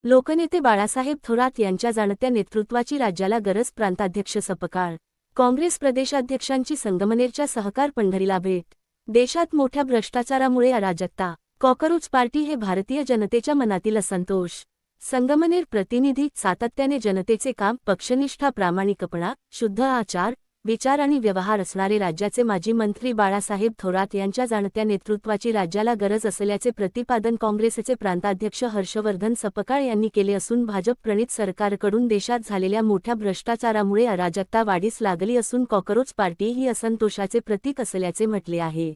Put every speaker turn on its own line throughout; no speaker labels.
लोकनेते बाळासाहेब थोरात यांच्या जाणत्या नेतृत्वाची राज्याला गरज. प्रांताध्यक्ष सपकाळ. काँग्रेस प्रदेशाध्यक्षांची संगमनेरच्या सहकार पंढरीला भेट. देशात मोठ्या भ्रष्टाचारामुळे अराजकता. कॉकरोच पार्टी हे भारतीय जनतेच्या मनातील असंतोष. संगमनेर प्रतिनिधी. सातत्याने जनतेचे काम, पक्षनिष्ठा, प्रामाणिकपणा, शुद्ध आचार विचार आणि व्यवहार असणारे राज्याचे माजी मंत्री बाळासाहेब थोरात यांच्या जाणत्या नेतृत्वाची राज्याला गरज असल्याचे प्रतिपादन काँग्रेसचे प्रांताध्यक्ष हर्षवर्धन सपकाळ यांनी केले असून भाजप प्रणित सरकारकडून देशात झालेल्या मोठ्या भ्रष्टाचारामुळे अराजकता वाढीस लागली असून कॉकरोच पार्टी ही असंतोषाचे प्रतीक असल्याचे म्हटले आहे.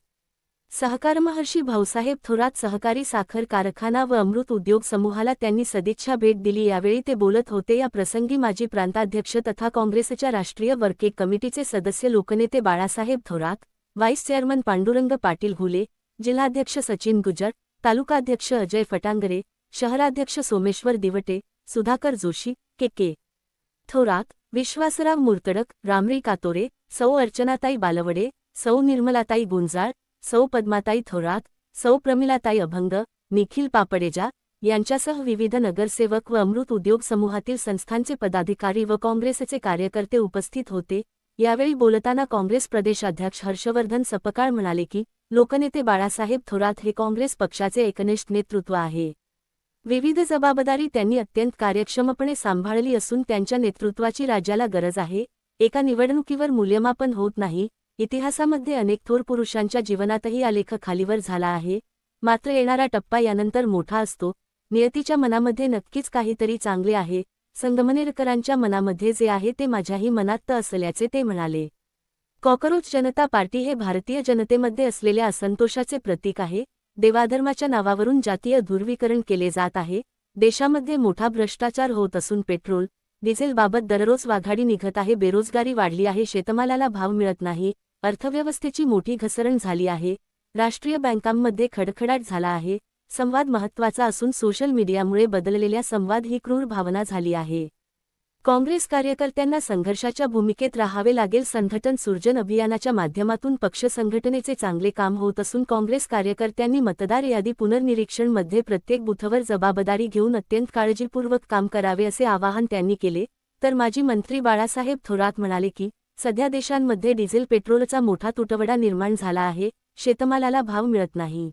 सहकारमहर्षी भाऊसाहेब थोरात सहकारी साखर कारखाना व अमृत उद्योग समूहाला त्यांनी सदिच्छा भेट दिली. यावेळी ते बोलत होते. या प्रसंगी माजी प्रांताध्यक्ष तथा काँग्रेसच्या राष्ट्रीय वर्किंग कमिटीचे सदस्य लोकनेते बाळासाहेब थोरात, व्हाईस चेअरमन पांडुरंग पाटील हुले, जिल्हाध्यक्ष सचिन गुजर, तालुकाध्यक्ष अजय फटांगरे, शहराध्यक्ष सोमेश्वर दिवटे, सुधाकर जोशी, के थोरात, विश्वासराव मुर्तडक, रामरी कातोरे, सौ अर्चनाताई बालवडे, सौ निर्मलाताई गुंजाळ, सौ पद्माताई थोरात, सौ प्रमिलाताई अभंग, निखिल पापडेजा यांच्यासह विविध नगरसेवक व अमृत उद्योग समूहातील संस्थांचे पदाधिकारी व काँग्रेसचे कार्यकर्ते उपस्थित होते. यावेळी बोलताना काँग्रेस प्रदेशाध्यक्ष हर्षवर्धन सपकाळ म्हणाले की, लोकनेते बाळासाहेब थोरात हे काँग्रेस पक्षाचे एकनिष्ठ नेतृत्व आहे. विविध जबाबदारी त्यांनी अत्यंत कार्यक्षमपणे सांभाळली असून त्यांच्या नेतृत्वाची राज्याला गरज आहे. एका निवडणुकीवर मूल्यमापन होत नाही. इतिहासामध्ये अनेक थोर पुरुषांच्या जीवनातही आलेख खालीवर झाला आहे. मात्र येणारा टप्पा यानंतर मोठा असतो. नियतीच्या मनामध्ये नक्कीच काहीतरी चांगले आहे. संगमनेरकरांच्या मनामध्ये जे आहे ते माझ्याही मनात असल्याचे ते म्हणाले. कॉकरोच जनता पार्टी हे भारतीय जनतेमध्ये असलेल्या असंतोषाचे प्रतीक आहे. देवाधर्माच्या नावावरून जातीय ध्रुवीकरण केले जात आहे. देशामध्ये मोठा भ्रष्टाचार होत असून पेट्रोल डिझेलबाबत दररोज वाघाडी निघत आहे. बेरोजगारी वाढली आहे. शेतमालाला भाव मिळत नाही. अर्थव्यवस्थेची मोठी घसरण झाली आहे. राष्ट्रीय बँकांमध्ये खडखडाट झाला आहे. संवाद महत्त्वाचा असून सोशल मीडियामुळे बदललेल्या संवाद ही क्रूर भावना झाली आहे. काँग्रेस कार्यकर्त्यांना संघर्षाच्या भूमिकेत राहावे लागेल. संघटन सुर्जन अभियानाच्या माध्यमातून पक्ष संघटनेचे चांगले काम होत असून काँग्रेस कार्यकर्त्यांनी मतदार यादी पुनर्निरीक्षण मध्ये प्रत्येक बूथवर जबाबदारी घेऊन अत्यंत काळजीपूर्वक काम करावे असे आवाहन त्यांनी केले. तर माजी मंत्री बाळासाहेब थोरात म्हणाले की, सध्या देशांमध्ये डिझेल पेट्रोलचा मोठा तुटवडा निर्माण झाला आहे. शेतमालाला भाव मिळत नाही.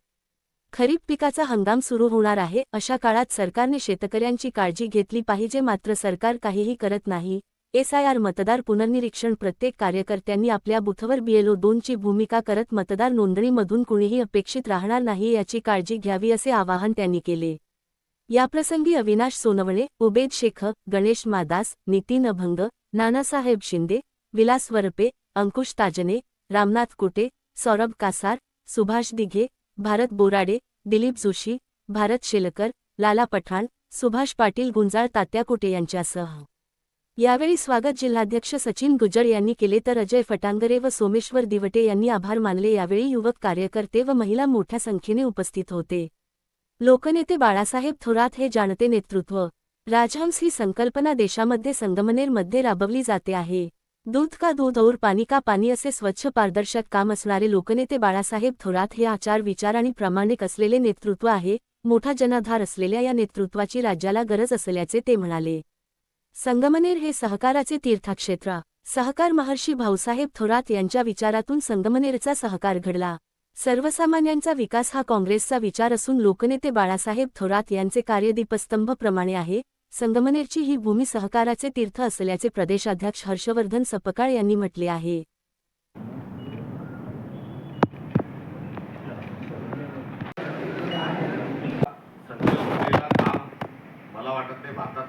खरीप पिकाचा हंगाम सुरू होणार आहे. अशा काळात सरकारने शेतकऱ्यांची काळजी घेतली पाहिजे. मात्र सरकार काहीही करत नाही. SIR मतदार पुनर्निरीक्षण प्रत्येक कार्यकर्त्यांनी आपल्या बूथवर BLO 2 ची भूमिका करत मतदार नोंदणीमधून कुणीही अपेक्षित राहणार नाही याची काळजी घ्यावी असे आवाहन त्यांनी केले. याप्रसंगी अविनाश सोनवणे, उबेद शेख, गणेश मादास, नितीन अभंग, नानासाहेब शिंदे, विलास वरपे, अंकुश ताजने, रामनाथ कुटे, सौरभ कासार, सुभाष दिघे, भारत बोराडे, दिलीप जोशी, भारत शेलकर, लाला पठाण, सुभाष पाटील गुंजाळ, तात्या कुटे यांच्यासह यावेळी स्वागत जिल्हाध्यक्ष सचिन गुजर यांनी केले तर अजय फटांगरे व सोमेश्वर दिवटे यांनी आभार मानले. यावेळी युवक कार्यकर्ते व महिला मोठ्या संख्येने उपस्थित होते. लोकनेते बाळासाहेब थोरात हे जाणते नेतृत्व. राजहंस ही संकल्पना देशामध्ये संगमनेरमध्ये राबवली जाते आहे. दूध का दूध और पाणी का पाणी असे स्वच्छ पारदर्शक काम असणारे लोकनेते बाळासाहेब थोरात हे आचार विचार आणि प्रामाणिक असलेले नेतृत्व आहे. मोठा जनाधार असलेल्या या नेतृत्वाची राज्याला गरज असल्याचे ते म्हणाले. संगमनेर हे सहकाराचे तीर्थक्षेत्र. सहकार महर्षी भाऊसाहेब थोरात यांच्या विचारातून संगमनेरचा सहकार घडला. सर्वसामान्यांचा विकास हा काँग्रेसचा विचार असून लोकनेते बाळासाहेब थोरात यांचे कार्य दीपस्तंभ प्रमाणे आहे. संगमनेरची ही भूमी सहकाराचे तीर्थ असल्याचे प्रदेशाध्यक्ष हर्षवर्धन सपकाळ यांनी म्हटले आहे.
मला वाटत नाही भारतात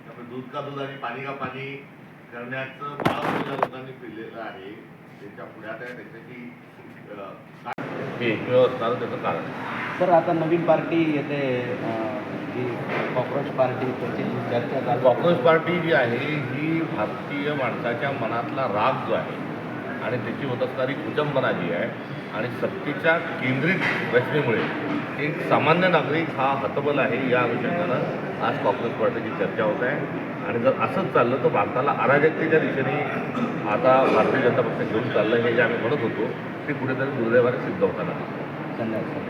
त्यामुळे दूध का दूध आणि पाणी का पाणी करण्याचं बाळापूरच्या लोकांनी पिलेलं आहे. त्यांच्या पुढ्यात आहे त्याच्याची हे एकमेव असणारं त्याचं कारण.
सर आता नवीन पार्टी येते जी कॉकरोच पार्टी, त्याची चर्चा.
कॉकरोच पार्टी जी आहे ही भारतीय माणसाच्या मनातला राग जो आहे आणि त्याची होत असणारी कुचंबना जी आहे आणि सत्तेच्या केंद्रित रचनेमुळे एक सामान्य नागरिक हा हतबल आहे. या अनुषंगानं आज कॉकरोच पार्टीची चर्चा होत आहे. आणि जर असंच चाललं तर भारताला अराजकतेच्या दिशेने आता भारतीय जनता पक्ष घेऊन चाललं हे जे आम्ही म्हणत होतो ते कुठेतरी दुर्दैवाने सिद्ध होताना.
धन्यवाद.